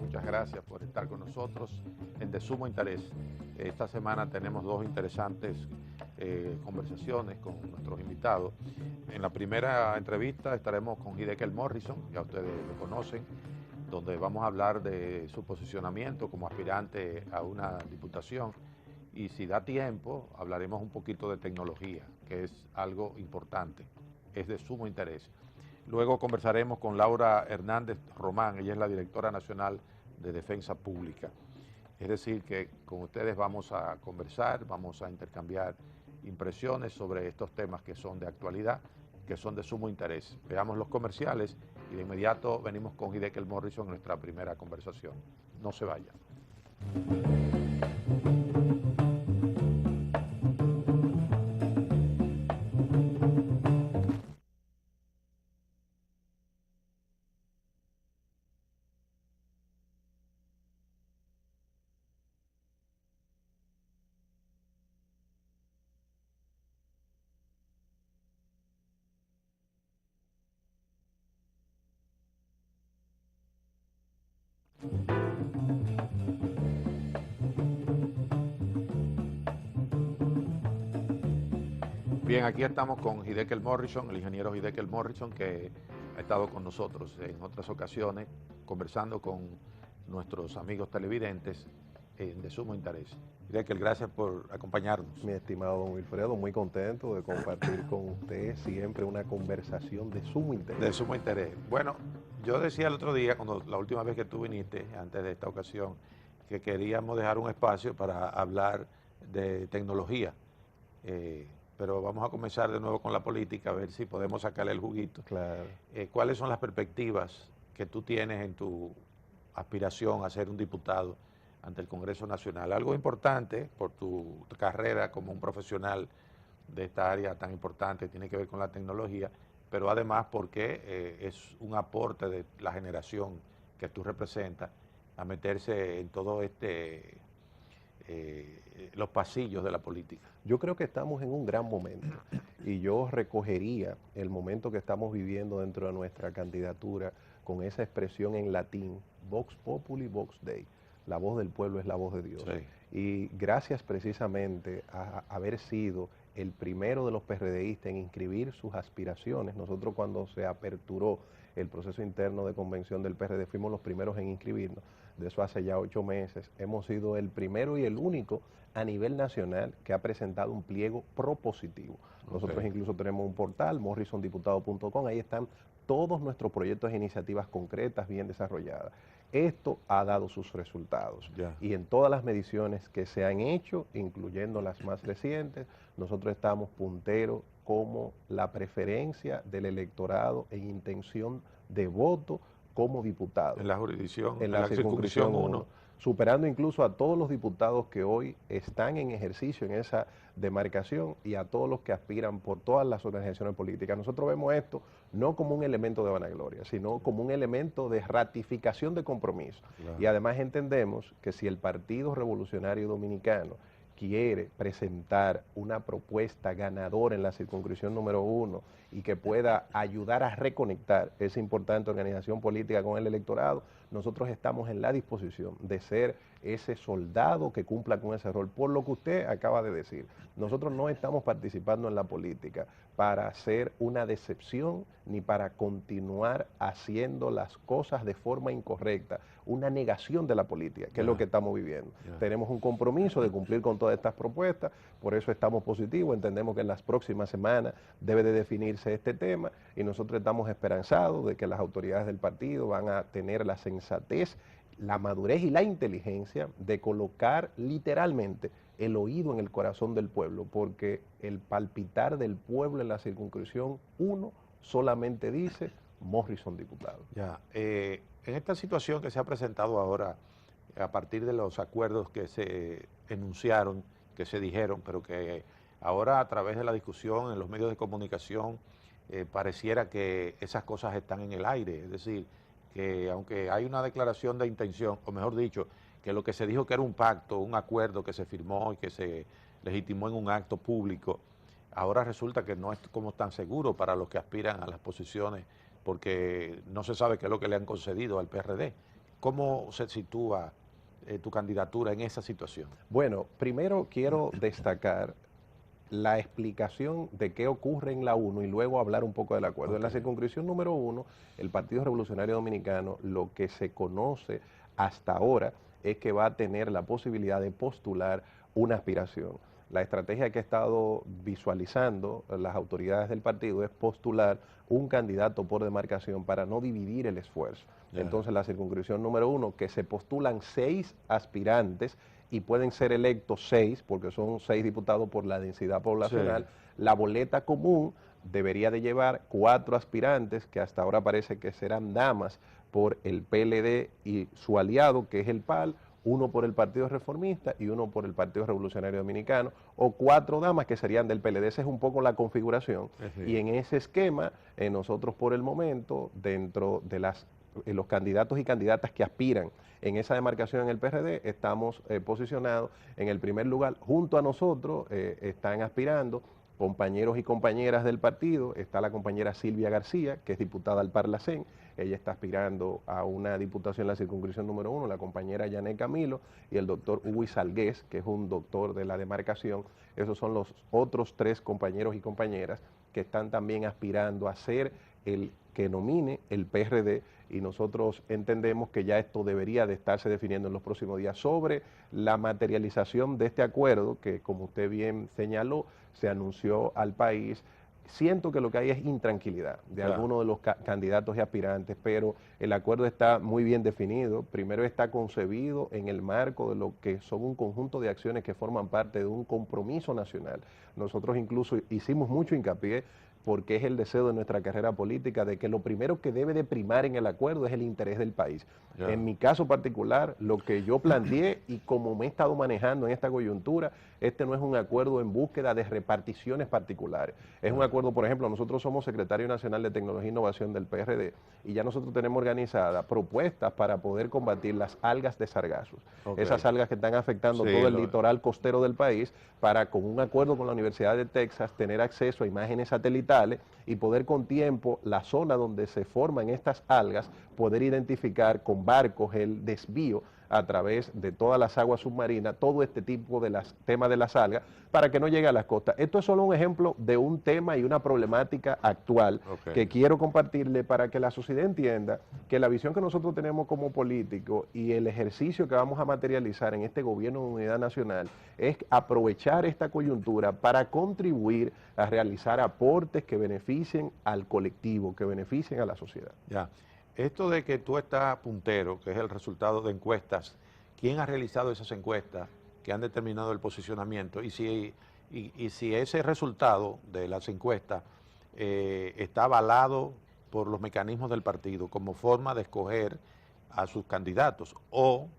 Muchas gracias por estar con nosotros en De Sumo Interés. Esta semana tenemos dos interesantes conversaciones con nuestros invitados. En la primera entrevista estaremos con Hideki Morrison, ya ustedes lo conocen, donde vamos a hablar de su posicionamiento como aspirante a una diputación. Y si da tiempo, hablaremos un poquito de tecnología, que es algo importante, es de sumo interés. Luego conversaremos con Laura Hernández Román, ella es la directora nacional de Defensa Pública. Es decir, que con ustedes vamos a conversar, vamos a intercambiar impresiones sobre estos temas que son de actualidad, que son de sumo interés. Veamos los comerciales y de inmediato venimos con Hideki Morrison en nuestra primera conversación. No se vayan. Bien, aquí estamos con Hideki Morrison, el ingeniero Hideki Morrison, que ha estado con nosotros en otras ocasiones conversando con nuestros amigos televidentes de sumo interés. Hideki, gracias por acompañarnos. Mi estimado don Wilfredo, muy contento de compartir con usted siempre una conversación de sumo interés. De sumo interés. Bueno, yo decía el otro día, cuando la última vez que tú viniste, antes de esta ocasión, que queríamos dejar un espacio para hablar de tecnología. Pero vamos a comenzar de nuevo con la política, a ver si podemos sacarle el juguito. Claro. ¿Cuáles son las perspectivas que tú tienes en tu aspiración a ser un diputado ante el Congreso Nacional? Algo importante por tu carrera como un profesional de esta área tan importante, tiene que ver con la tecnología, pero además porque es un aporte de la generación que tú representas a meterse en todo los pasillos de la política. Yo creo que estamos en un gran momento y yo recogería el momento que estamos viviendo dentro de nuestra candidatura con esa expresión en latín, Vox Populi, Vox Dei. La voz del pueblo es la voz de Dios. Sí. Y gracias precisamente a haber sido el primero de los PRDistas en inscribir sus aspiraciones. Nosotros cuando se aperturó el proceso interno de convención del PRD fuimos los primeros en inscribirnos. De eso hace ya 8 meses. Hemos sido el primero y el único a nivel nacional que ha presentado un pliego propositivo. Nosotros incluso tenemos un portal, morrisondiputado.com, ahí están todos nuestros proyectos e iniciativas concretas bien desarrolladas. Esto ha dado sus resultados y en todas las mediciones que se han hecho, incluyendo las más recientes, nosotros estamos punteros como la preferencia del electorado en intención de voto como diputado. En la jurisdicción, en la circunscripción 1. Superando incluso a todos los diputados que hoy están en ejercicio en esa demarcación y a todos los que aspiran por todas las organizaciones políticas. Nosotros vemos esto no como un elemento de vanagloria, sino como un elemento de ratificación de compromiso. Claro. Y además entendemos que si el Partido Revolucionario Dominicano quiere presentar una propuesta ganadora en la circunscripción número 1 y que pueda ayudar a reconectar esa importante organización política con el electorado, nosotros estamos en la disposición de ser ese soldado que cumpla con ese rol. Por lo que usted acaba de decir, nosotros no estamos participando en la política para hacer una decepción ni para continuar haciendo las cosas de forma incorrecta, una negación de la política, que es lo que estamos viviendo. Tenemos un compromiso de cumplir con todas estas propuestas, por eso estamos positivos, entendemos que en las próximas semanas debe de definirse este tema y nosotros estamos esperanzados de que las autoridades del partido van a tener la sensatez, la madurez y la inteligencia de colocar literalmente el oído en el corazón del pueblo, porque el palpitar del pueblo en la circunscripción 1 solamente dice Morrison diputado. En esta situación que se ha presentado ahora, a partir de los acuerdos que se enunciaron, que se dijeron, pero que ahora a través de la discusión en los medios de comunicación pareciera que esas cosas están en el aire, es decir, que aunque hay una declaración de intención, o mejor dicho, que lo que se dijo que era un pacto, un acuerdo que se firmó y que se legitimó en un acto público, ahora resulta que no es como tan seguro para los que aspiran a las posiciones, porque no se sabe qué es lo que le han concedido al PRD. ¿Cómo se sitúa tu candidatura en esa situación? Bueno, primero quiero destacar la explicación de qué ocurre en la 1 y luego hablar un poco del acuerdo. En la circunscripción número 1, el Partido Revolucionario Dominicano, lo que se conoce hasta ahora es que va a tener la posibilidad de postular una aspiración. La estrategia que ha estado visualizando las autoridades del partido es postular un candidato por demarcación para no dividir el esfuerzo. Entonces, la circunscripción número 1, que se postulan 6 aspirantes y pueden ser electos 6, porque son 6 diputados por la densidad poblacional. Sí. La boleta común debería de llevar 4 aspirantes, que hasta ahora parece que serán damas por el PLD y su aliado, que es el PAL, uno por el Partido Reformista y uno por el Partido Revolucionario Dominicano, o 4 damas que serían del PLD. Esa es un poco la configuración. Y en ese esquema, nosotros por el momento, dentro de los candidatos y candidatas que aspiran en esa demarcación en el PRD, estamos posicionados en el primer lugar. Junto a nosotros están aspirando compañeros y compañeras del partido. Está la compañera Silvia García, que es diputada al Parlacén. Ella está aspirando a una diputación en la circunscripción número 1, la compañera Yané Camilo y el doctor Hugo Salgués, que es un doctor de la demarcación. Esos son los otros 3 compañeros y compañeras que están también aspirando a ser el que nomine el PRD, y nosotros entendemos que ya esto debería de estarse definiendo en los próximos días. Sobre la materialización de este acuerdo, que como usted bien señaló, se anunció al país, siento que lo que hay es intranquilidad de algunos de los candidatos y aspirantes, pero el acuerdo está muy bien definido. Primero, está concebido en el marco de lo que son un conjunto de acciones que forman parte de un compromiso nacional. Nosotros incluso hicimos mucho hincapié, porque es el deseo de nuestra carrera política, de que lo primero que debe de primar en el acuerdo es el interés del país. En mi caso particular, lo que yo planteé y como me he estado manejando en esta coyuntura, este no es un acuerdo en búsqueda de reparticiones particulares. Es un acuerdo, por ejemplo, nosotros somos secretario nacional de Tecnología e Innovación del PRD y ya nosotros tenemos organizadas propuestas para poder combatir las algas de sargazos. Esas algas que están afectando todo el litoral costero del país, para con un acuerdo con la Universidad de Texas tener acceso a imágenes satelitales y poder con tiempo la zona donde se forman estas algas, poder identificar con barcos el desvío a través de todas las aguas submarinas, todo este tipo de temas de las algas, para que no llegue a las costas. Esto es solo un ejemplo de un tema y una problemática actual que quiero compartirle para que la sociedad entienda que la visión que nosotros tenemos como políticos y el ejercicio que vamos a materializar en este gobierno de unidad nacional es aprovechar esta coyuntura para contribuir a realizar aportes que beneficien al colectivo, que beneficien a la sociedad. Ya. Esto de que tú estás puntero, que es el resultado de encuestas, ¿quién ha realizado esas encuestas que han determinado el posicionamiento? Y si ese resultado de las encuestas está avalado por los mecanismos del partido como forma de escoger a sus candidatos, o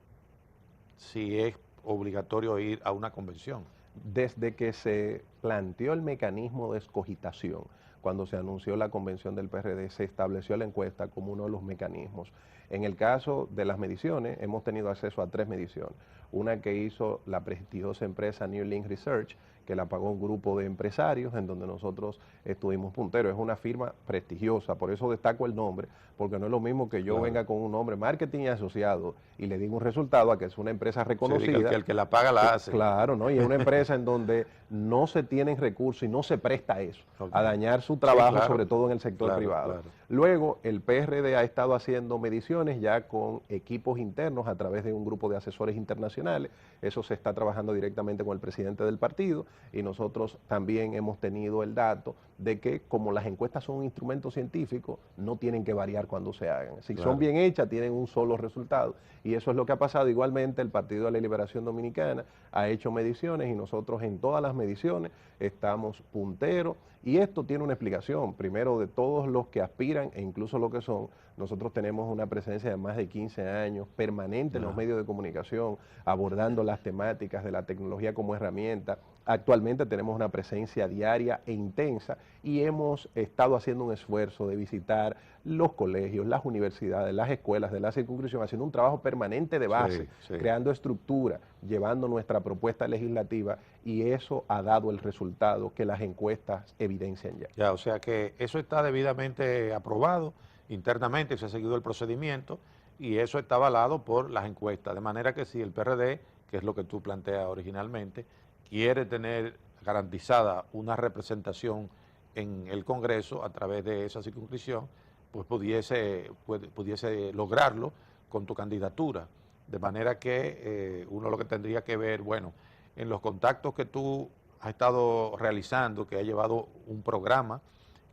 si es obligatorio ir a una convención. Desde que se planteó el mecanismo de escogitación, cuando se anunció la convención del PRD, se estableció la encuesta como uno de los mecanismos. En el caso de las mediciones, hemos tenido acceso a 3 mediciones. Una que hizo la prestigiosa empresa New Link Research, que la pagó un grupo de empresarios, en donde nosotros estuvimos punteros. Es una firma prestigiosa, por eso destaco el nombre, porque no es lo mismo que yo venga con un nombre marketing y asociado y le diga un resultado a que es una empresa reconocida. Sí, el que la paga la hace. Claro, ¿no? Y es una empresa en donde no se tienen recursos y no se presta a eso, a dañar su trabajo, sobre todo en el sector privado. Luego, el PRD ha estado haciendo mediciones ya con equipos internos a través de un grupo de asesores internacionales. Eso se está trabajando directamente con el presidente del partido, y nosotros también hemos tenido el dato de que, como las encuestas son un instrumento científico, no tienen que variar cuando se hagan. Si son bien hechas, tienen un solo resultado, y eso es lo que ha pasado. Igualmente, el Partido de la Liberación Dominicana ha hecho mediciones y nosotros en todas las mediciones estamos punteros, y esto tiene una explicación. Primero, de todos los que aspiran e incluso los que son, nosotros tenemos una presencia de más de 15 años permanente en los medios de comunicación, abordando las temáticas de la tecnología como herramienta. Actualmente tenemos una presencia diaria e intensa, y hemos estado haciendo un esfuerzo de visitar los colegios, las universidades, las escuelas de la circunscripción, haciendo un trabajo permanente de base, creando estructura, llevando nuestra propuesta legislativa, y eso ha dado el resultado que las encuestas evidencian ya. Ya, o sea que eso está debidamente aprobado internamente, se ha seguido el procedimiento, y eso está avalado por las encuestas, de manera que si el PRD, que es lo que tú planteas originalmente, quiere tener garantizada una representación en el Congreso a través de esa circunscripción, pues pudiese lograrlo con tu candidatura. De manera que uno lo que tendría que ver, bueno, en los contactos que tú has estado realizando, que ha llevado un programa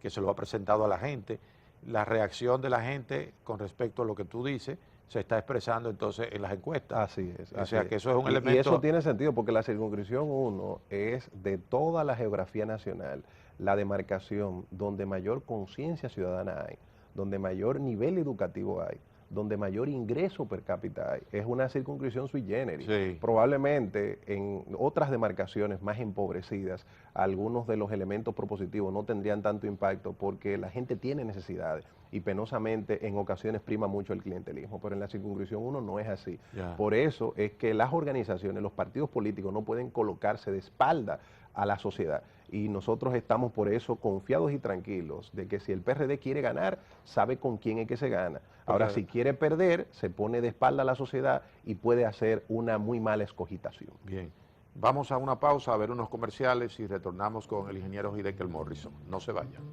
que se lo ha presentado a la gente, la reacción de la gente con respecto a lo que tú dices se está expresando entonces en las encuestas. Así es. O sea que eso es un Y elemento... eso tiene sentido porque la circunscripción 1 es de toda la geografía nacional, la demarcación donde mayor conciencia ciudadana hay, donde mayor nivel educativo hay, donde mayor ingreso per cápita hay. Es una circunscripción sui generis. Sí. Probablemente en otras demarcaciones más empobrecidas, algunos de los elementos propositivos no tendrían tanto impacto porque la gente tiene necesidades y penosamente en ocasiones prima mucho el clientelismo, pero en la circunscripción 1 no es así. Ya. Por eso es que las organizaciones, los partidos políticos no pueden colocarse de espalda a la sociedad. Y nosotros estamos por eso confiados y tranquilos de que si el PRD quiere ganar, sabe con quién es que se gana. Ahora, si quiere perder, se pone de espalda a la sociedad y puede hacer una muy mala escogitación. Bien, vamos a una pausa a ver unos comerciales y retornamos con el ingeniero Hideki Morrison. No se vayan.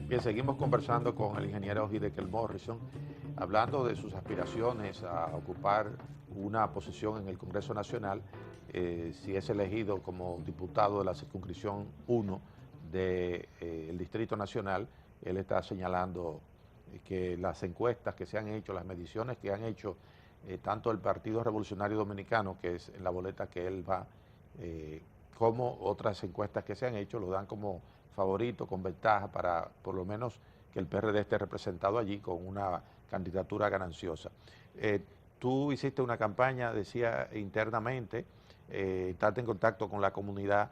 Bien, seguimos conversando con el ingeniero Hideki Morrison, hablando de sus aspiraciones a ocupar una posición en el Congreso Nacional, si es elegido como diputado de la circunscripción 1 del Distrito Nacional. Él está señalando que las encuestas que se han hecho, las mediciones que han hecho tanto el Partido Revolucionario Dominicano, que es en la boleta que él va, como otras encuestas que se han hecho, lo dan como favorito, con ventaja para por lo menos que el PRD esté representado allí con una candidatura gananciosa. Tú hiciste una campaña, decía internamente, estás en contacto con la comunidad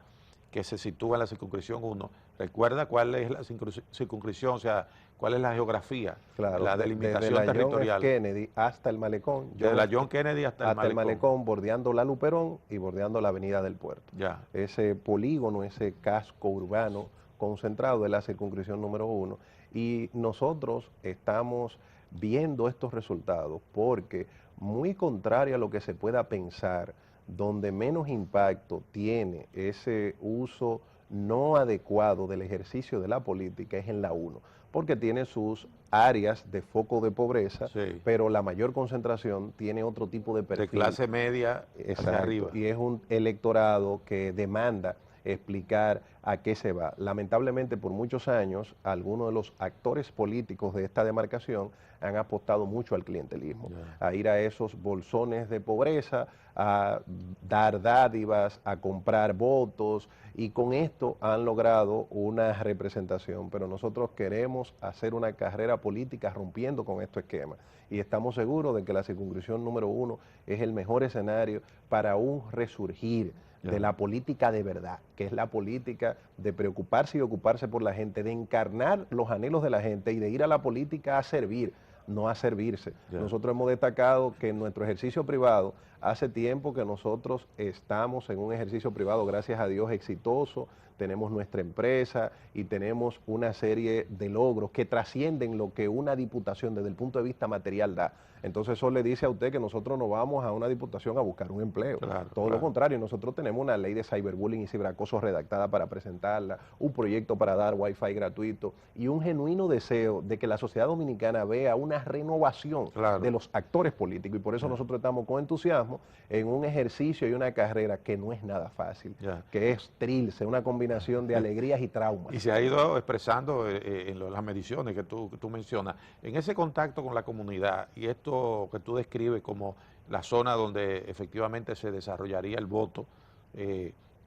que se sitúa en la circunscripción 1. ¿Recuerda cuál es la circunscripción, o sea, cuál es la geografía, Claro, la delimitación desde la territorial? John F. Kennedy hasta el Malecón. Desde la John Kennedy hasta el Malecón, bordeando la Luperón y bordeando la Avenida del Puerto. Ya. Ese polígono, ese casco urbano concentrado de la circunscripción número 1. Y nosotros estamos viendo estos resultados porque, muy contrario a lo que se pueda pensar, donde menos impacto tiene ese uso no adecuado del ejercicio de la política es en la 1, porque tiene sus áreas de foco de pobreza, Sí. pero la mayor concentración tiene otro tipo de perfil. De clase media hacia arriba. Y es un electorado que demanda explicar a qué se va. Lamentablemente, por muchos años, algunos de los actores políticos de esta demarcación han apostado mucho al clientelismo, a ir a esos bolsones de pobreza, a dar dádivas, a comprar votos, y con esto han logrado una representación. Pero nosotros queremos hacer una carrera política rompiendo con estos esquemas, y estamos seguros de que la circunscripción número 1 es el mejor escenario para un resurgir de la política de verdad, que es la política de preocuparse y ocuparse por la gente, de encarnar los anhelos de la gente y de ir a la política a servir, no a servirse. Nosotros hemos destacado que en nuestro ejercicio privado, hace tiempo que nosotros estamos en un ejercicio privado, gracias a Dios, exitoso, tenemos nuestra empresa y tenemos una serie de logros que trascienden lo que una diputación desde el punto de vista material da. Entonces eso le dice a usted que nosotros no vamos a una diputación a buscar un empleo. Todo lo contrario, nosotros tenemos una ley de cyberbullying y ciberacoso redactada para presentarla, un proyecto para dar wifi gratuito y un genuino deseo de que la sociedad dominicana vea una renovación de los actores políticos, y por eso nosotros estamos con entusiasmo en un ejercicio y una carrera que no es nada fácil, que es trilce, una combinación de alegrías y traumas. Y se ha ido expresando en las mediciones que tú mencionas, en ese contacto con la comunidad y esto que tú describes como la zona donde efectivamente se desarrollaría el voto,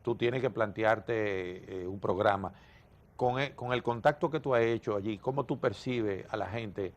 tú tienes que plantearte un programa. Con el contacto que tú has hecho allí, ¿cómo tú percibes a la gente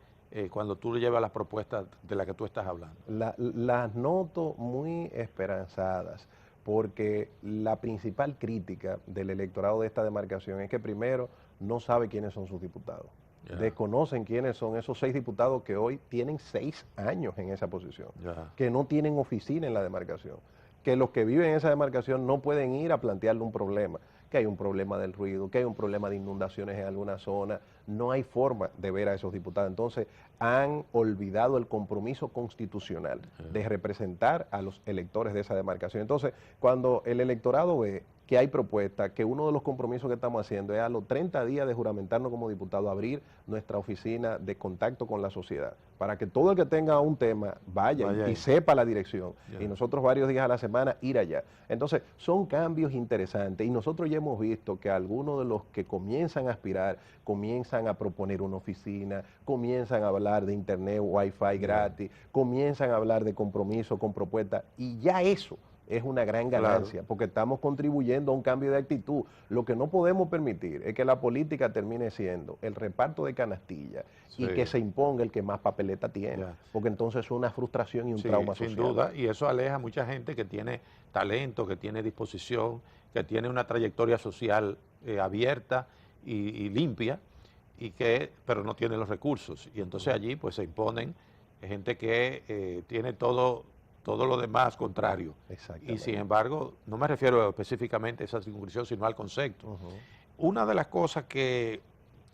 cuando tú le llevas las propuestas de las que tú estás hablando? Las noto muy esperanzadas, porque la principal crítica del electorado de esta demarcación es que primero no sabe quiénes son sus diputados. Ya. Desconocen quiénes son esos 6 diputados que hoy tienen 6 años en esa posición, Ya. que no tienen oficina en la demarcación, que los que viven en esa demarcación no pueden ir a plantearle un problema, que hay un problema del ruido, que hay un problema de inundaciones en alguna zona. No hay forma de ver a esos diputados. Entonces, han olvidado el compromiso constitucional de representar a los electores de esa demarcación. Entonces, cuando el electorado ve que hay propuestas, que uno de los compromisos que estamos haciendo es a los 30 días de juramentarnos como diputado, abrir nuestra oficina de contacto con la sociedad, para que todo el que tenga un tema vaya y sepa la dirección, y nosotros varios días a la semana ir allá. Entonces, son cambios interesantes, y nosotros ya hemos visto que algunos de los que comienzan a aspirar, comienzan a proponer una oficina, comienzan a hablar de internet, wifi gratis, comienzan a hablar de compromiso con propuestas, y ya eso es una gran ganancia, porque estamos contribuyendo a un cambio de actitud. Lo que no podemos permitir es que la política termine siendo el reparto de canastillas y que se imponga el que más papeleta tiene, porque entonces es una frustración y un trauma social. Sin duda, y eso aleja a mucha gente que tiene talento, que tiene disposición, que tiene una trayectoria social abierta y limpia, pero no tiene los recursos. Y entonces allí pues se imponen gente que tiene todo lo demás contrario. Y sin embargo, no me refiero específicamente a esa circunscripción, sino al concepto. Una de las cosas que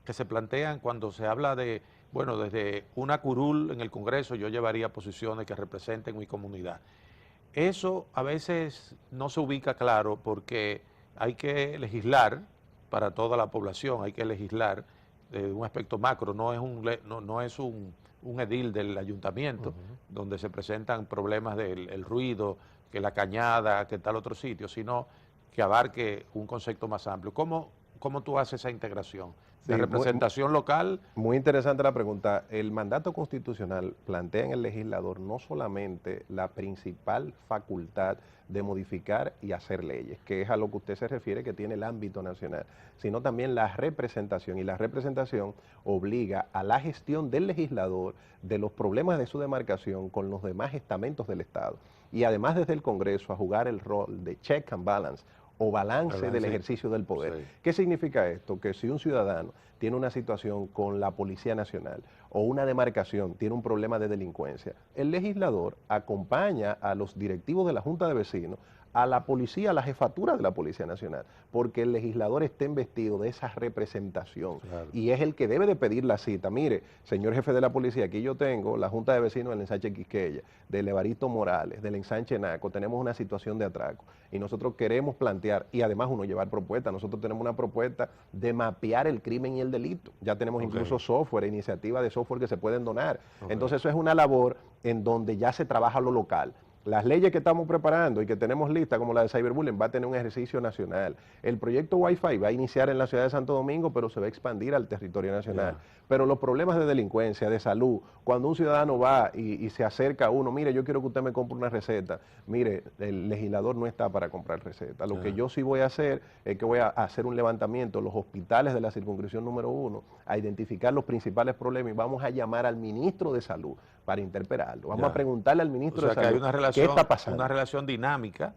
se plantean cuando se habla de, bueno, desde una curul en el Congreso, yo llevaría posiciones que representen mi comunidad. Eso a veces no se ubica claro, porque hay que legislar para toda la población, hay que legislar de un aspecto macro, no es un edil del ayuntamiento, donde se presentan problemas del ruido, que la cañada, que tal otro sitio, sino que abarque un concepto más amplio. ¿Cómo tú haces esa integración de representación local? Muy interesante la pregunta. El mandato constitucional plantea en el legislador no solamente la principal facultad de modificar y hacer leyes, que es a lo que usted se refiere, que tiene el ámbito nacional, sino también la representación, y la representación obliga a la gestión del legislador de los problemas de su demarcación con los demás estamentos del Estado, y además desde el Congreso a jugar el rol de check and balance, o balance del ejercicio del poder. ¿Qué significa esto? Que si un ciudadano tiene una situación con la Policía Nacional o una demarcación tiene un problema de delincuencia, el legislador acompaña a los directivos de la Junta de Vecinos, a la policía, a la jefatura de la Policía Nacional, porque el legislador está investido de esa representación y es el que debe de pedir la cita. Mire, señor jefe de la policía, aquí yo tengo la Junta de Vecinos del ensanche Quisqueya, del Evaristo Morales, del ensanche Naco, tenemos una situación de atraco y nosotros queremos plantear, y además uno llevar propuestas, nosotros tenemos una propuesta de mapear el crimen y el delito, ya tenemos incluso software, iniciativas de software que se pueden donar, entonces eso es una labor en donde ya se trabaja lo local. Las leyes que estamos preparando y que tenemos listas, como la de cyberbullying, va a tener un ejercicio nacional. El proyecto Wi-Fi va a iniciar en la ciudad de Santo Domingo, pero se va a expandir al territorio nacional. Pero los problemas de delincuencia, de salud, cuando un ciudadano va y se acerca a uno, mire, yo quiero que usted me compre una receta. Mire, el legislador no está para comprar recetas. Lo que yo sí voy a hacer es que voy a hacer un levantamiento en los hospitales de la circunscripción número 1, a identificar los principales problemas y vamos a llamar al ministro de Salud para interpelarlo. Vamos a preguntarle al ministro de Salud. Hay una relación, ¿qué está pasando? Una relación dinámica,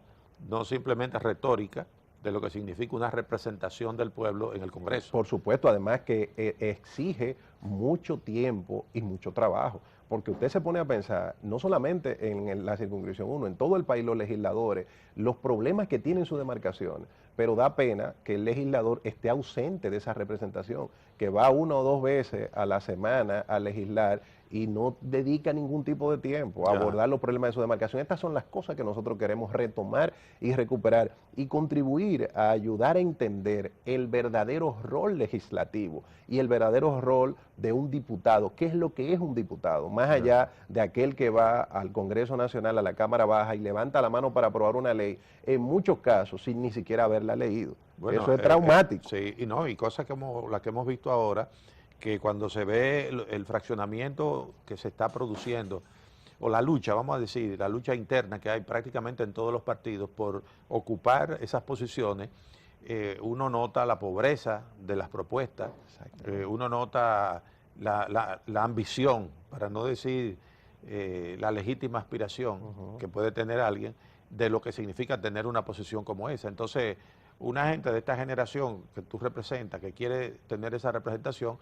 no simplemente retórica, de lo que significa una representación del pueblo en el Congreso. Por supuesto, además que exige mucho tiempo y mucho trabajo, porque usted se pone a pensar, no solamente en la circunscripción 1, en todo el país los legisladores, los problemas que tienen sus demarcaciones, pero da pena que el legislador esté ausente de esa representación, que va 1 o 2 veces a la semana a legislar y no dedica ningún tipo de tiempo a abordar los problemas de su demarcación. Estas son las cosas que nosotros queremos retomar y recuperar y contribuir a ayudar a entender el verdadero rol legislativo y el verdadero rol de un diputado. ¿Qué es lo que es un diputado? Más allá de aquel que va al Congreso Nacional, a la Cámara Baja y levanta la mano para aprobar una ley, en muchos casos sin ni siquiera haberla leído. Bueno, eso es traumático. Sí, y cosas como las que hemos visto ahora, que cuando se ve el fraccionamiento que se está produciendo, o la lucha, vamos a decir, la lucha interna que hay prácticamente en todos los partidos por ocupar esas posiciones, uno nota la pobreza de las propuestas, uno nota la ambición, para no decir la legítima aspiración que puede tener alguien de lo que significa tener una posición como esa. Entonces, una gente de esta generación que tú representas, que quiere tener esa representación,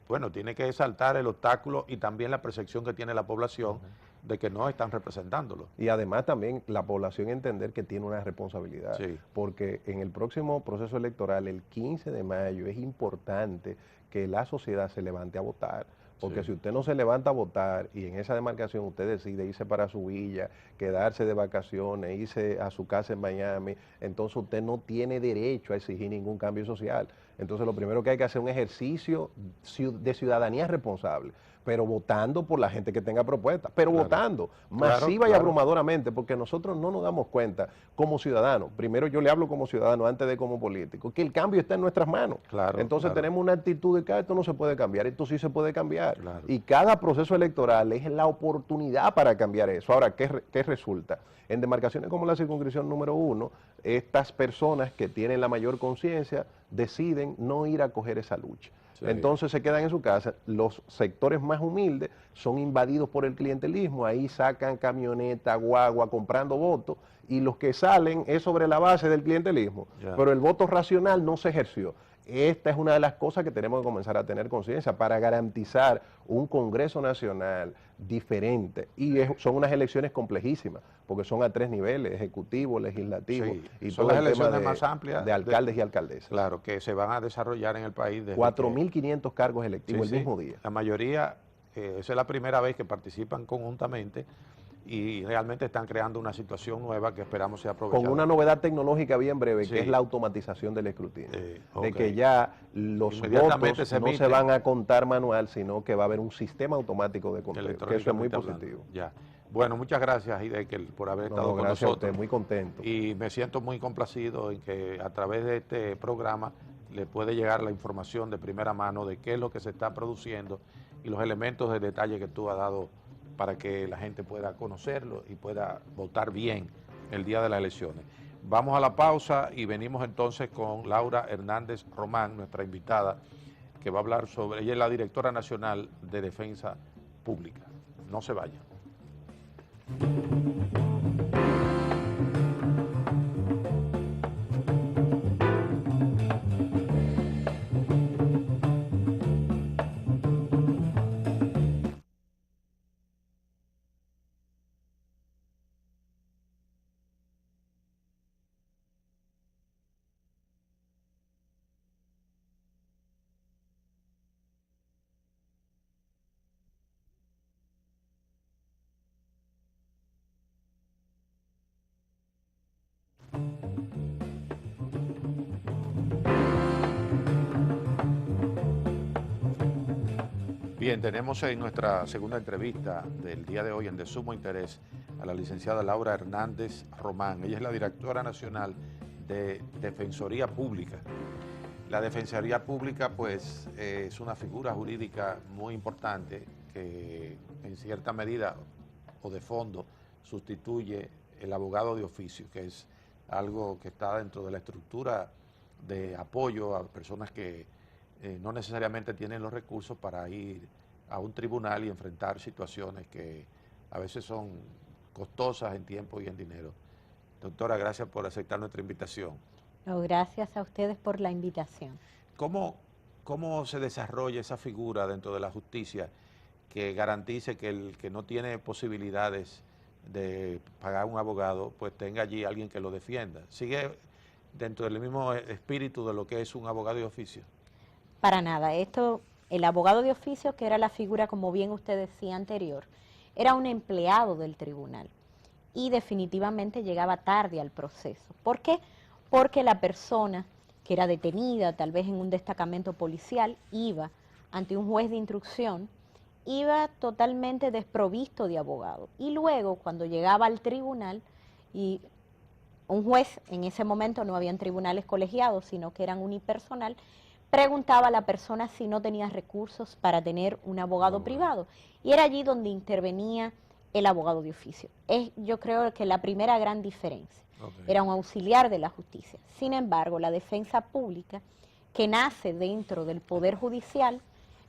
bueno, tiene que saltar el obstáculo y también la percepción que tiene la población de que no están representándolo. Y además también la población entender que tiene una responsabilidad, Sí. porque en el próximo proceso electoral, el 15 de mayo, es importante que la sociedad se levante a votar. Porque Sí. si usted no se levanta a votar y en esa demarcación usted decide irse para su villa, quedarse de vacaciones, irse a su casa en Miami, entonces usted no tiene derecho a exigir ningún cambio social. Entonces lo primero que hay que hacer es un ejercicio de ciudadanía responsable, pero votando por la gente que tenga propuestas, pero Claro. votando Claro, masiva y claro. abrumadoramente, porque nosotros no nos damos cuenta como ciudadanos. Primero yo le hablo como ciudadano antes de como político, que el cambio está en nuestras manos. Claro, Entonces claro. tenemos una actitud de que esto no se puede cambiar, esto sí se puede cambiar. Claro. Y cada proceso electoral es la oportunidad para cambiar eso. Ahora, ¿qué resulta? En demarcaciones como la circunscripción número 1, estas personas que tienen la mayor conciencia deciden no ir a coger esa lucha. Sí. Entonces se quedan en su casa, los sectores más humildes son invadidos por el clientelismo, ahí sacan camioneta, guagua, comprando votos, y los que salen es sobre la base del clientelismo, Ya. pero el voto racional no se ejerció. Esta es una de las cosas que tenemos que comenzar a tener conciencia para garantizar un Congreso Nacional diferente. Y son unas elecciones complejísimas, porque son a 3 niveles, ejecutivo, legislativo, Sí, y son todo las el tema elecciones más amplias de alcaldes y alcaldesas. Claro, que se van a desarrollar en el país. 4.500 cargos electivos el mismo día. La mayoría, esa es la primera vez que participan conjuntamente y realmente están creando una situación nueva que esperamos sea aprovechada. Con una novedad tecnológica bien breve, Sí. que es la automatización del escrutinio. Ok. De que ya los Inmediatamente votos se no se emite. van a contar manual, sino que va a haber un sistema automático de conteo, que eso es muy Electrónicamente hablando. positivo. Ya. Bueno, muchas gracias, Hideki, por haber estado con Gracias a nosotros. usted, muy contento. Y me siento muy complacido en que a través de este programa le puede llegar la información de primera mano de qué es lo que se está produciendo y los elementos de detalle que tú has dado para que la gente pueda conocerlo y pueda votar bien el día de las elecciones. Vamos a la pausa y venimos entonces con Laura Hernández Román, nuestra invitada, que va a hablar sobre, ella es la directora nacional de Defensa Pública. No se vayan. Bien, tenemos en nuestra segunda entrevista del día de hoy en De Sumo Interés a la licenciada Laura Hernández Román. Ella es la directora nacional de Defensoría Pública. La Defensoría Pública, pues, es una figura jurídica muy importante que en cierta medida o de fondo sustituye el abogado de oficio, que es algo que está dentro de la estructura de apoyo a personas que no necesariamente tienen los recursos para ir a un tribunal y enfrentar situaciones que a veces son costosas en tiempo y en dinero. Doctora, gracias por aceptar nuestra invitación. No, gracias a ustedes por la invitación. ¿Cómo se desarrolla esa figura dentro de la justicia que garantice que el que no tiene posibilidades de pagar un abogado, pues tenga allí alguien que lo defienda? ¿Sigue dentro del mismo espíritu de lo que es un abogado de oficio? Para nada, el abogado de oficio, que era la figura, como bien usted decía anterior, era un empleado del tribunal y definitivamente llegaba tarde al proceso. ¿Por qué? Porque la persona que era detenida, tal vez en un destacamento policial, iba ante un juez de instrucción, iba totalmente desprovisto de abogado. Y luego, cuando llegaba al tribunal, y un juez, en ese momento no habían tribunales colegiados, sino que eran unipersonal, preguntaba a la persona si no tenía recursos para tener un abogado privado. Y era allí donde intervenía el abogado de oficio. Yo creo que la primera gran diferencia. Era un auxiliar de la justicia. Sin embargo, la defensa pública, que nace dentro del Poder Judicial,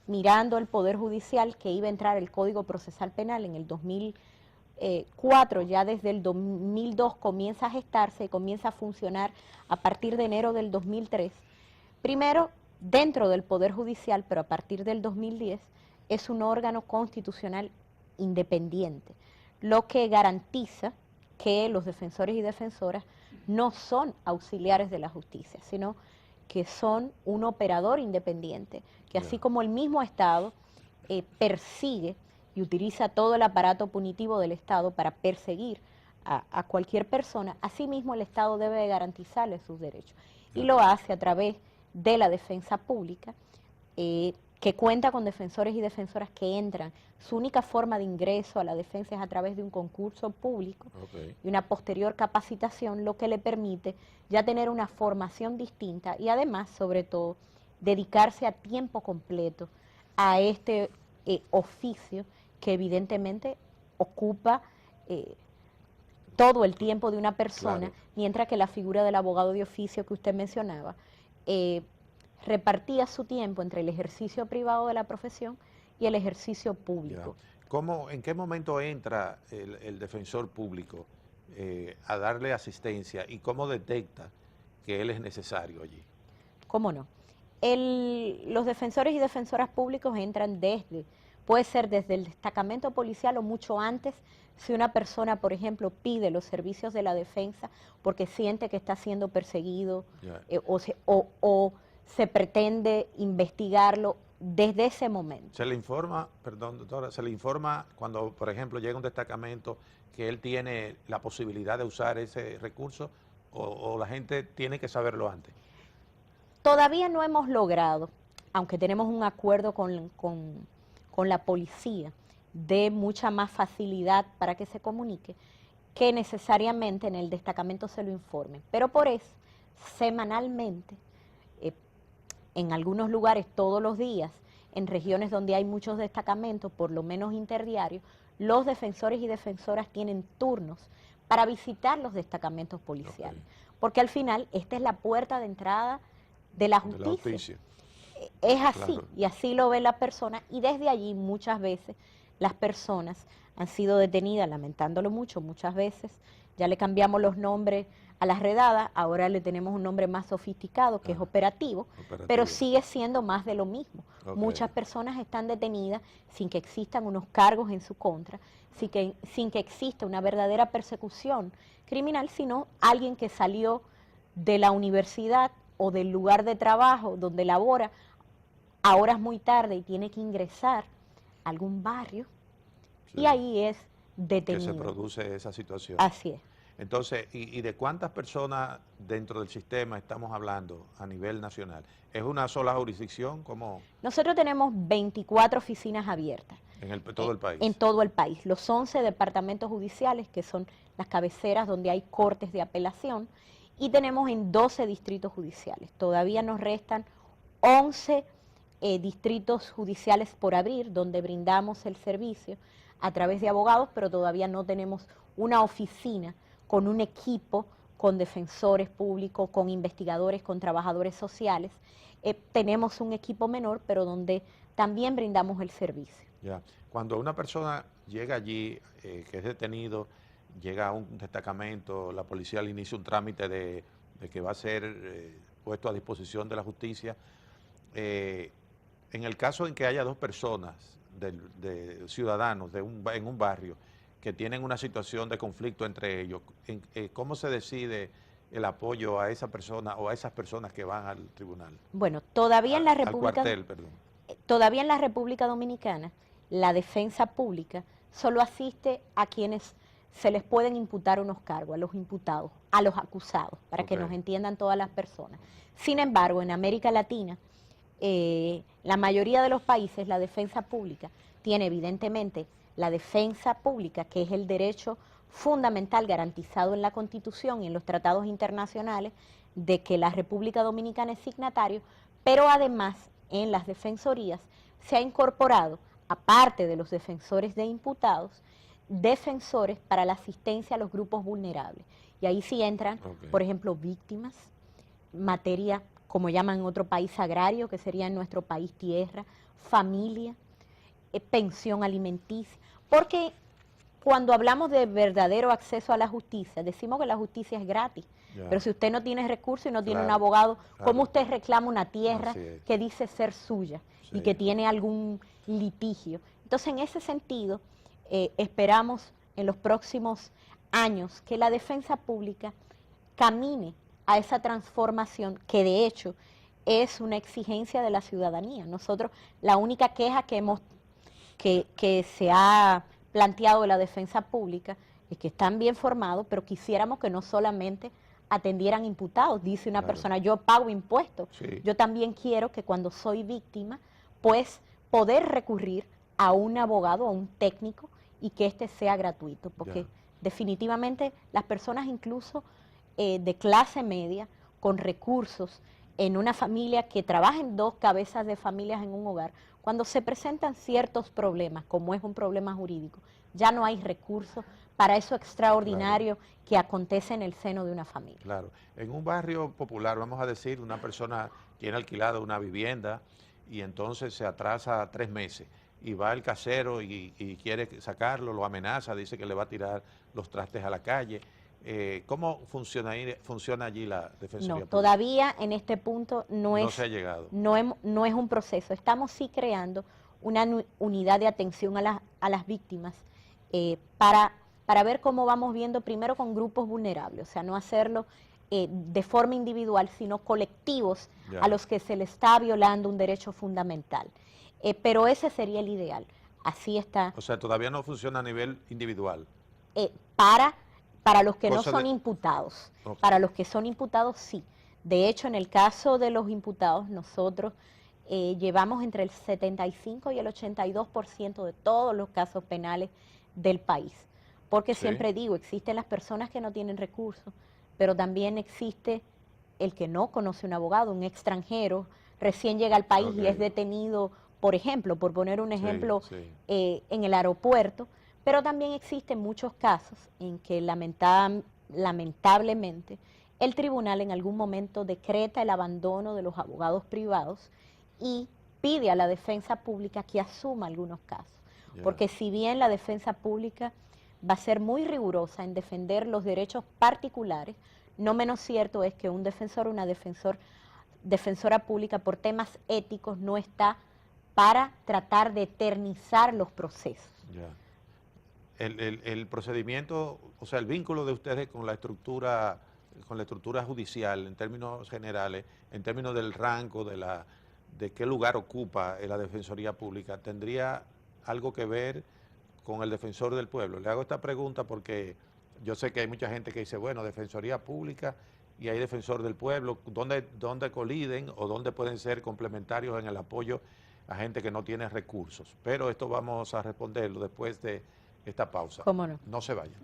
mirando el Poder Judicial que iba a entrar el Código Procesal Penal en el 2004, ya desde el 2002 comienza a gestarse, comienza a funcionar a partir de enero del 2003. Primero, dentro del Poder Judicial, pero a partir del 2010, es un órgano constitucional independiente, lo que garantiza que los defensores y defensoras no son auxiliares de la justicia, sino que son un operador independiente, que así como el mismo Estado persigue y utiliza todo el aparato punitivo del Estado para perseguir a cualquier persona, asimismo el Estado debe garantizarle sus derechos. Y lo hace a través de la defensa pública, que cuenta con defensores y defensoras que entran. Su única forma de ingreso a la defensa es a través de un concurso público y una posterior capacitación, lo que le permite ya tener una formación distinta y además, sobre todo, dedicarse a tiempo completo a este oficio que evidentemente ocupa todo el tiempo de una persona, mientras que la figura del abogado de oficio que usted mencionaba repartía su tiempo entre el ejercicio privado de la profesión y el ejercicio público. ¿En qué momento entra el defensor público a darle asistencia y cómo detecta que él es necesario allí? ¿Cómo no? Los defensores y defensoras públicos entran puede ser desde el destacamento policial o mucho antes, si una persona, por ejemplo, pide los servicios de la defensa porque siente que está siendo perseguido o se pretende investigarlo desde ese momento. Se le informa, perdón doctora, se le informa cuando, por ejemplo, llega un destacamento que él tiene la posibilidad de usar ese recurso o la gente tiene que saberlo antes. Todavía no hemos logrado, aunque tenemos un acuerdo con la policía de mucha más facilidad para que se comunique, que necesariamente en el destacamento se lo informen. Pero por eso, semanalmente, en algunos lugares todos los días, en regiones donde hay muchos destacamentos, por lo menos interdiarios, los defensores y defensoras tienen turnos para visitar los destacamentos policiales. Porque al final, esta es la puerta de entrada de la justicia. Es así, y así lo ve la persona, y desde allí muchas veces las personas han sido detenidas, lamentándolo mucho, muchas veces ya le cambiamos los nombres a las redadas, ahora le tenemos un nombre más sofisticado que es operativo, pero sigue siendo más de lo mismo. Muchas personas están detenidas sin que existan unos cargos en su contra, sin que exista una verdadera persecución criminal, sino alguien que salió de la universidad o del lugar de trabajo donde labora a horas muy tarde y tiene que ingresar a algún barrio y ahí es detenido. Que se produce esa situación. Así es. Entonces, ¿y de cuántas personas dentro del sistema estamos hablando a nivel nacional? ¿Es una sola jurisdicción? ¿Cómo? Nosotros tenemos 24 oficinas abiertas. ¿En todo el país? En todo el país. Los 11 departamentos judiciales, que son las cabeceras donde hay cortes de apelación, y tenemos en 12 distritos judiciales. Todavía nos restan 11 distritos judiciales por abrir, donde brindamos el servicio a través de abogados, pero todavía no tenemos una oficina con un equipo, con defensores públicos, con investigadores, con trabajadores sociales. Tenemos un equipo menor, pero donde también brindamos el servicio. Ya. Cuando una persona llega allí, que es detenido, llega a un destacamento, la policía le inicia un trámite de que va a ser puesto a disposición de la justicia. En el caso en que haya dos personas, de ciudadanos en un barrio, que tienen una situación de conflicto entre ellos, ¿cómo se decide el apoyo a esa persona o a esas personas que van al tribunal? Bueno, todavía en la República, al cuartel, perdón. Todavía en la República Dominicana, la defensa pública solo asiste a quienes se les pueden imputar unos cargos, a los imputados, a los acusados, para que nos entiendan todas las personas. Sin embargo, en América Latina, la mayoría de los países, la defensa pública tiene evidentemente la defensa pública, que es el derecho fundamental garantizado en la Constitución y en los tratados internacionales de que la República Dominicana es signatario, pero además en las defensorías se ha incorporado, aparte de los defensores de imputados, defensores para la asistencia a los grupos vulnerables. Y ahí sí entran, por ejemplo, víctimas, materia como llaman en otro país agrario, que sería en nuestro país tierra, familia, pensión alimenticia, porque cuando hablamos de verdadero acceso a la justicia, decimos que la justicia es gratis, pero si usted no tiene recursos y no tiene un abogado, ¿cómo usted reclama una tierra que dice ser suya y que tiene algún litigio? Entonces, en ese sentido, esperamos en los próximos años que la defensa pública camine a esa transformación que de hecho es una exigencia de la ciudadanía. Nosotros, la única queja que se ha planteado de la defensa pública es que están bien formados, pero quisiéramos que no solamente atendieran imputados. Dice una persona, yo pago impuestos. Yo también quiero que cuando soy víctima, pues poder recurrir a un abogado, a un técnico, y que éste sea gratuito, porque definitivamente las personas incluso de clase media, con recursos, en una familia que trabaja en 2 cabezas de familias en un hogar, cuando se presentan ciertos problemas, como es un problema jurídico, ya no hay recursos para eso extraordinario que acontece en el seno de una familia. Claro. En un barrio popular, vamos a decir, una persona tiene alquilada una vivienda y entonces se atrasa 3 meses y va el casero y quiere sacarlo, lo amenaza, dice que le va a tirar los trastes a la calle. ¿Cómo funciona allí la Defensoría Pública? Todavía en este punto no se ha llegado. No es un proceso. Estamos sí creando una unidad de atención a las víctimas para ver cómo vamos viendo primero con grupos vulnerables, o sea, no hacerlo de forma individual, sino colectivos a los que se les está violando un derecho fundamental. Pero ese sería el ideal. Así está. O sea, todavía no funciona a nivel individual. Para los que no son imputados. Para los que son imputados, sí. De hecho, en el caso de los imputados, nosotros llevamos entre el 75 y el 82% de todos los casos penales del país. Porque siempre digo, existen las personas que no tienen recursos, pero también existe el que no conoce un abogado, un extranjero, recién llega al país y es detenido, por ejemplo, por poner un ejemplo, en el aeropuerto. Pero también existen muchos casos en que lamentablemente el tribunal en algún momento decreta el abandono de los abogados privados y pide a la defensa pública que asuma algunos casos. Porque si bien la defensa pública va a ser muy rigurosa en defender los derechos particulares, no menos cierto es que un defensor o una defensora pública por temas éticos no está para tratar de eternizar los procesos. El procedimiento, o sea, el vínculo de ustedes con la estructura judicial en términos generales, en términos del rango, de qué lugar ocupa la Defensoría Pública, ¿tendría algo que ver con el Defensor del Pueblo? Le hago esta pregunta porque yo sé que hay mucha gente que dice, bueno, Defensoría Pública y hay Defensor del Pueblo, ¿dónde coliden o dónde pueden ser complementarios en el apoyo a gente que no tiene recursos? Pero esto vamos a responderlo después de esta pausa. ¿Cómo no? No se vayan.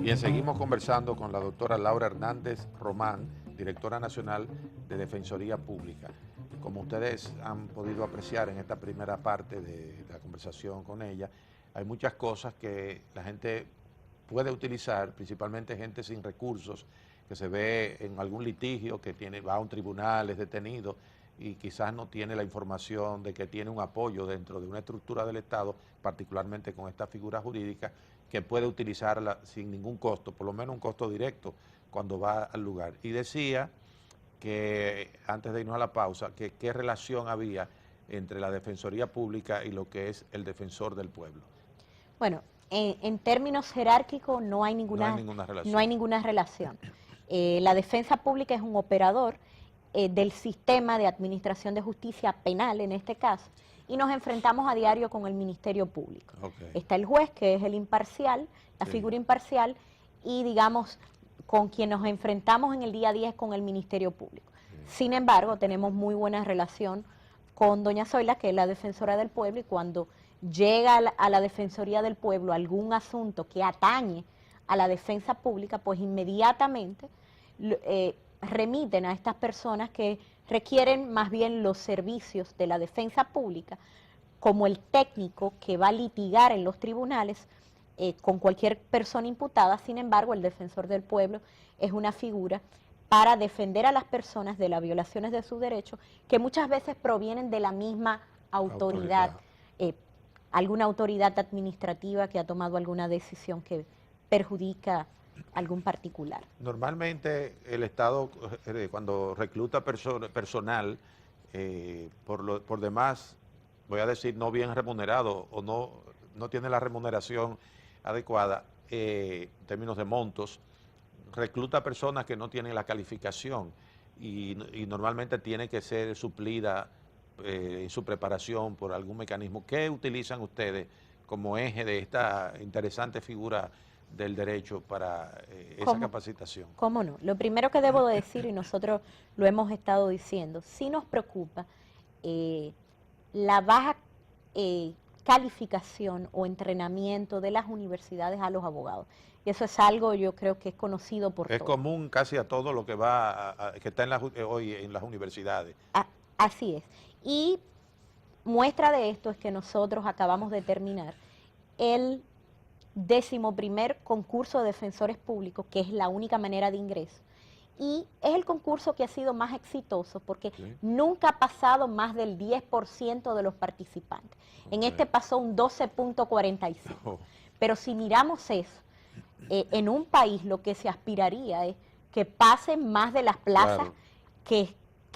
Bien, seguimos conversando con la doctora Laura Hernández Román, directora nacional de Defensoría Pública. Como ustedes han podido apreciar en esta primera parte de la conversación con ella, hay muchas cosas que la gente puede utilizar, principalmente gente sin recursos, que se ve en algún litigio, que va a un tribunal, es detenido y quizás no tiene la información de que tiene un apoyo dentro de una estructura del Estado, particularmente con esta figura jurídica, que puede utilizarla sin ningún costo, por lo menos un costo directo cuando va al lugar. Y decía que, antes de irnos a la pausa, que qué relación había entre la Defensoría Pública y lo que es el Defensor del Pueblo. Bueno, en términos jerárquicos no hay ninguna relación. La defensa pública es un operador del sistema de administración de justicia penal en este caso, y nos enfrentamos a diario con el Ministerio Público. Okay. Está el juez, que es el imparcial, la Sí. figura imparcial, y digamos, con quien nos enfrentamos en el día a día es con el Ministerio Público. Sin embargo, tenemos muy buena relación con doña Zoila, que es la defensora del pueblo, y cuando llega a la Defensoría del Pueblo algún asunto que atañe a la defensa pública, pues inmediatamente remiten a estas personas que requieren más bien los servicios de la defensa pública, como el técnico que va a litigar en los tribunales con cualquier persona imputada. Sin embargo, el defensor del pueblo es una figura para defender a las personas de las violaciones de sus derechos, que muchas veces provienen de la misma autoridad. Alguna autoridad administrativa que ha tomado alguna decisión que perjudica a algún particular. Normalmente el Estado, cuando recluta personal, por demás, voy a decir, no bien remunerado o no tiene la remuneración adecuada en términos de montos, recluta personas que no tienen la calificación y normalmente tiene que ser suplida en su preparación por algún mecanismo. ¿Qué utilizan ustedes como eje de esta interesante figura del derecho para esa capacitación? ¿Cómo no? Lo primero que debo decir, y nosotros lo hemos estado diciendo, sí nos preocupa la baja calificación o entrenamiento de las universidades a los abogados. Y eso es algo, yo creo que es conocido por todos. Es común casi a todo lo que que está hoy en las universidades. Así es. Y muestra de esto es que nosotros acabamos de terminar el 11º concurso de defensores públicos, que es la única manera de ingreso. Y es el concurso que ha sido más exitoso porque nunca ha pasado más del 10% de los participantes. En este pasó un 12.45. Pero si miramos eso, en un país lo que se aspiraría es que pasen más de las plazas que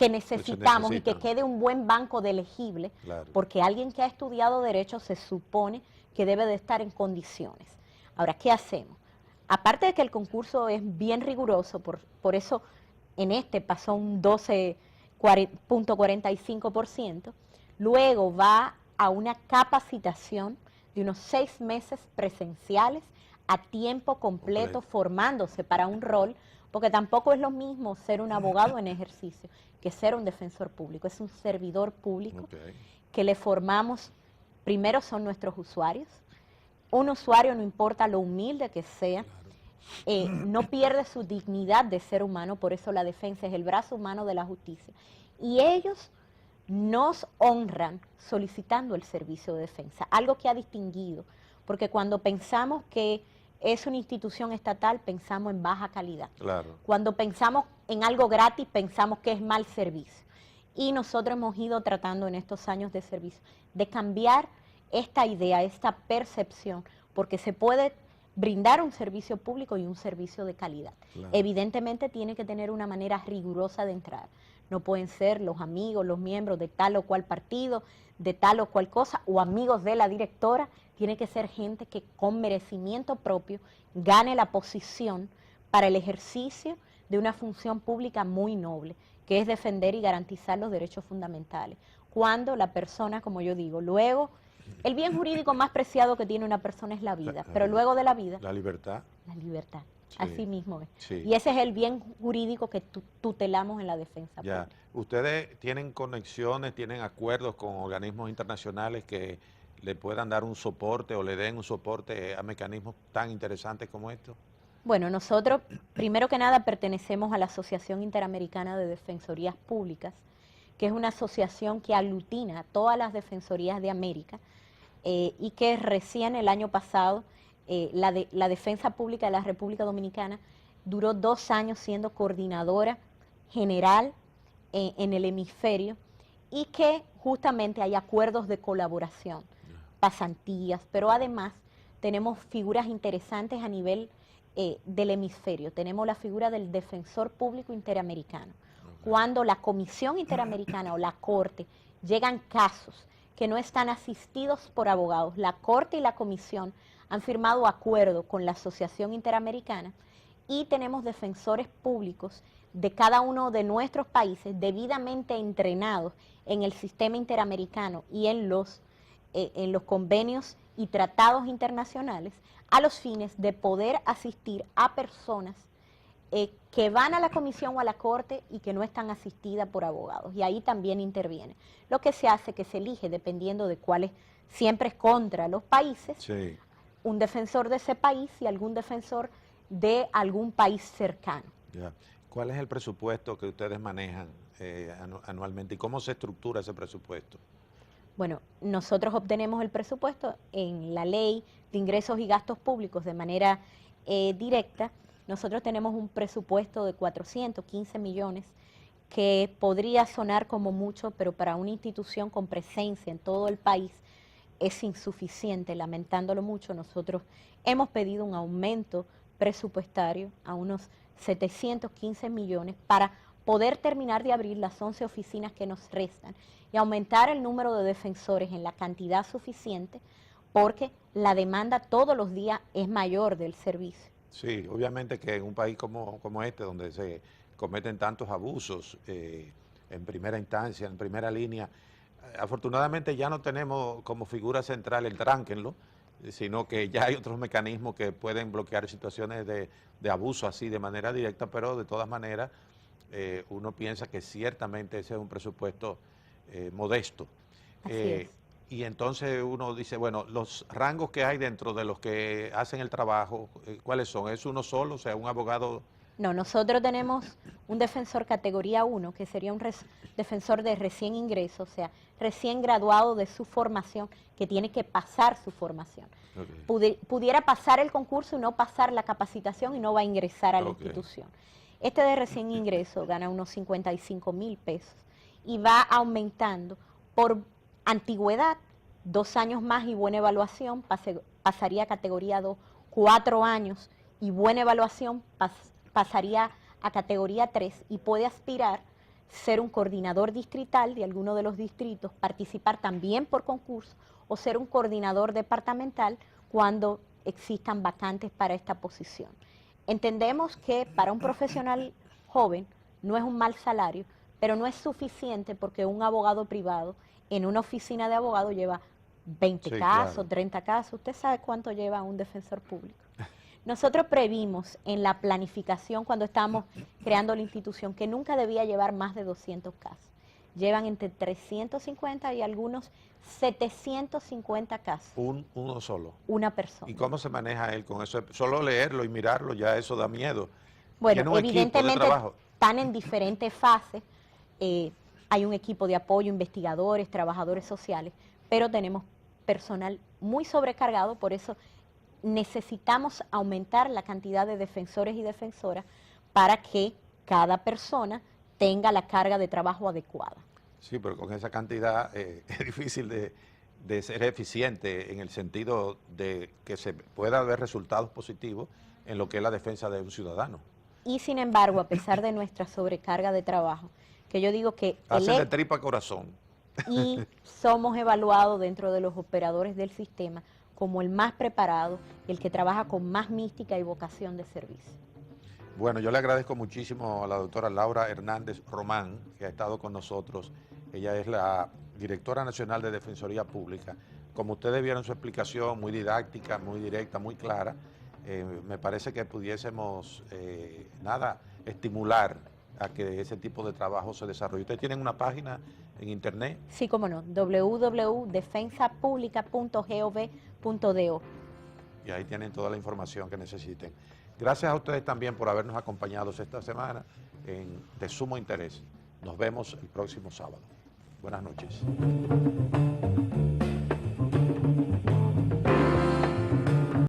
necesitamos y que quede un buen banco de elegibles, porque alguien que ha estudiado Derecho se supone que debe de estar en condiciones. Ahora, ¿qué hacemos? Aparte de que el concurso es bien riguroso, por eso en este pasó un 12.45%, luego va a una capacitación de unos 6 meses presenciales a tiempo completo, formándose para un rol, porque tampoco es lo mismo ser un abogado en ejercicio que ser un defensor público. Es un servidor público que le formamos, primero son nuestros usuarios. Un usuario, no importa lo humilde que sea, no pierde su dignidad de ser humano, por eso la defensa es el brazo humano de la justicia. Y ellos nos honran solicitando el servicio de defensa, algo que ha distinguido, porque cuando pensamos que es una institución estatal, pensamos en baja calidad. Cuando pensamos en algo gratis, pensamos que es mal servicio. Y nosotros hemos ido tratando en estos años de servicio de cambiar esta idea, esta percepción, porque se puede brindar un servicio público y un servicio de calidad. Evidentemente tiene que tener una manera rigurosa de entrar. No pueden ser los amigos, los miembros de tal o cual partido, de tal o cual cosa, o amigos de la directora. Tiene que ser gente que con merecimiento propio gane la posición para el ejercicio de una función pública muy noble, que es defender y garantizar los derechos fundamentales. Cuando la persona, como yo digo, luego, el bien jurídico más preciado que tiene una persona es la vida, pero luego de la vida... La libertad. La libertad, así mismo es. Sí. Y ese es el bien jurídico que tutelamos en la defensa pública. ¿Ustedes tienen conexiones, tienen acuerdos con organismos internacionales que le puedan dar un soporte o le den un soporte a mecanismos tan interesantes como estos? Bueno, nosotros, primero que nada, pertenecemos a la Asociación Interamericana de Defensorías Públicas, que es una asociación que aglutina todas las defensorías de América y que recién el año pasado la defensa pública de la República Dominicana duró 2 años siendo coordinadora general en el hemisferio y que justamente hay acuerdos de colaboración, pasantías, pero además tenemos figuras interesantes a nivel del hemisferio. Tenemos la figura del defensor público interamericano. Cuando la Comisión Interamericana o la Corte llegan casos que no están asistidos por abogados, la Corte y la Comisión han firmado acuerdo con la Asociación Interamericana y tenemos defensores públicos de cada uno de nuestros países debidamente entrenados en el sistema interamericano y en los convenios y tratados internacionales a los fines de poder asistir a personas que van a la comisión o a la corte y que no están asistidas por abogados. Y ahí también interviene. Lo que se hace, que se elige, dependiendo de cuáles, siempre es contra los países, Sí. un defensor de ese país y algún defensor de algún país cercano. Ya. ¿Cuál es el presupuesto que ustedes manejan anualmente y cómo se estructura ese presupuesto? Bueno, nosotros obtenemos el presupuesto en la ley de ingresos y gastos públicos de manera directa. Nosotros tenemos un presupuesto de 415 millones que podría sonar como mucho, pero para una institución con presencia en todo el país es insuficiente, lamentándolo mucho. Nosotros hemos pedido un aumento presupuestario a unos 715 millones para poder terminar de abrir las 11 oficinas que nos restan y aumentar el número de defensores en la cantidad suficiente, porque la demanda todos los días es mayor del servicio. Sí, obviamente que en un país como este, donde se cometen tantos abusos en primera instancia, en primera línea, afortunadamente ya no tenemos como figura central el tránquenlo, sino que ya hay otros mecanismos que pueden bloquear situaciones de abuso así de manera directa, pero de todas maneras uno piensa que ciertamente ese es un presupuesto modesto. Así es. Y entonces uno dice, bueno, los rangos que hay dentro de los que hacen el trabajo, ¿cuáles son? ¿Es uno solo, o sea, un abogado? No, nosotros tenemos un defensor categoría 1, que sería un defensor de recién ingreso, o sea, recién graduado de su formación, que tiene que pasar su formación. Okay. Pudiera pasar el concurso y no pasar la capacitación y no va a ingresar a la institución. Este de recién ingreso gana unos 55,000 pesos y va aumentando por antigüedad, 2 años más y buena evaluación, pasaría a categoría 2, 4 años y buena evaluación, pasaría a categoría 3 y puede aspirar ser un coordinador distrital de alguno de los distritos, participar también por concurso o ser un coordinador departamental cuando existan vacantes para esta posición. Entendemos que para un profesional joven no es un mal salario, pero no es suficiente porque un abogado privado en una oficina de abogado lleva 20 casos, claro, 30 casos. Usted sabe cuánto lleva un defensor público. Nosotros previmos en la planificación cuando estábamos creando la institución que nunca debía llevar más de 200 casos. Llevan entre 350 y algunos 750 casos. Uno solo. Una persona. ¿Y cómo se maneja él con eso? Solo leerlo y mirarlo, ya eso da miedo. Bueno, evidentemente están en diferentes fases. Hay un equipo de apoyo, investigadores, trabajadores sociales, pero tenemos personal muy sobrecargado, por eso necesitamos aumentar la cantidad de defensores y defensoras para que cada persona tenga la carga de trabajo adecuada. Sí, pero con esa cantidad es difícil de ser eficiente en el sentido de que se pueda ver resultados positivos en lo que es la defensa de un ciudadano. Y sin embargo, a pesar de nuestra sobrecarga de trabajo, que yo digo que... Hacen de tripa corazón. Y somos evaluados dentro de los operadores del sistema como el más preparado, el que trabaja con más mística y vocación de servicio. Bueno, yo le agradezco muchísimo a la doctora Laura Hernández Román, que ha estado con nosotros. Ella es la directora nacional de Defensoría Pública. Como ustedes vieron su explicación, muy didáctica, muy directa, muy clara, me parece que pudiésemos, estimular a que ese tipo de trabajo se desarrolle. ¿Ustedes tienen una página en internet? Sí, cómo no, www.defensapublica.gov.do. Y ahí tienen toda la información que necesiten. Gracias a ustedes también por habernos acompañado esta semana de sumo interés. Nos vemos el próximo sábado. Buenas noches.